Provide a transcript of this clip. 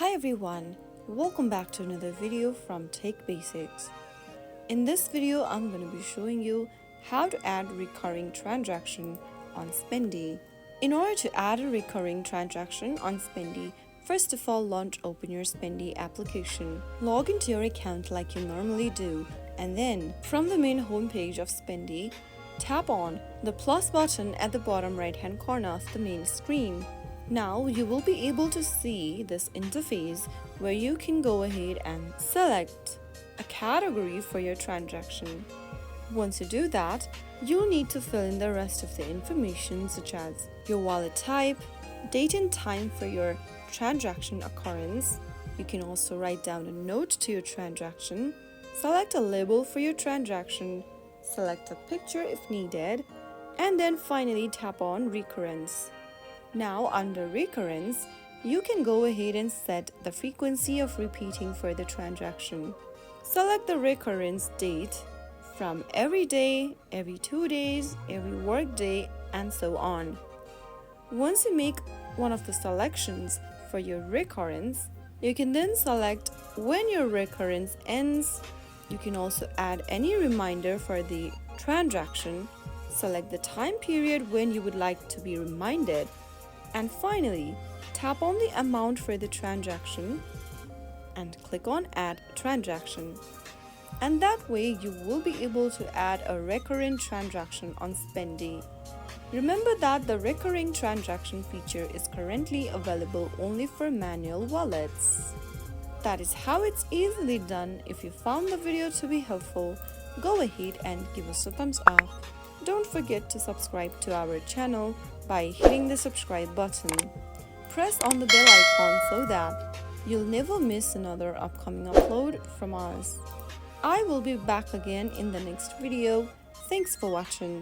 Hi everyone, welcome back to another video from Techbasic. In this video, I'm going to be showing you how to add recurring transaction on Spendee. In order to add a recurring transaction on Spendee, first of all open your Spendee application. Log into your account like you normally do, and then from the main homepage of Spendee, tap on the plus button at the bottom right hand corner of the main screen. Now you will be able to see this interface where you can go ahead and select a category for your transaction. Once you do that, you'll need to fill in the rest of the information such as your wallet type, date and time for your transaction occurrence. You can also write down a note to your transaction, select a label for your transaction, select a picture if needed, and then finally tap on recurrence. Now under recurrence, you can go ahead and set the frequency of repeating for the transaction. Select the recurrence date from every day, every 2 days, every work day, and so on. Once you make one of the selections for your recurrence, you can then select when your recurrence ends. You can also add any reminder for the transaction, select the time period when you would like to be reminded, and finally, tap on the amount for the transaction and click on Add Transaction. And that way you will be able to add a recurring transaction on Spendee. Remember that the recurring transaction feature is currently available only for manual wallets. That is how it's easily done. If you found the video to be helpful, go ahead and give us a thumbs up. Don't forget to subscribe to our channel by hitting the subscribe button. Press on the bell icon so that you'll never miss another upcoming upload from us. I will be back again in the next video. Thanks for watching.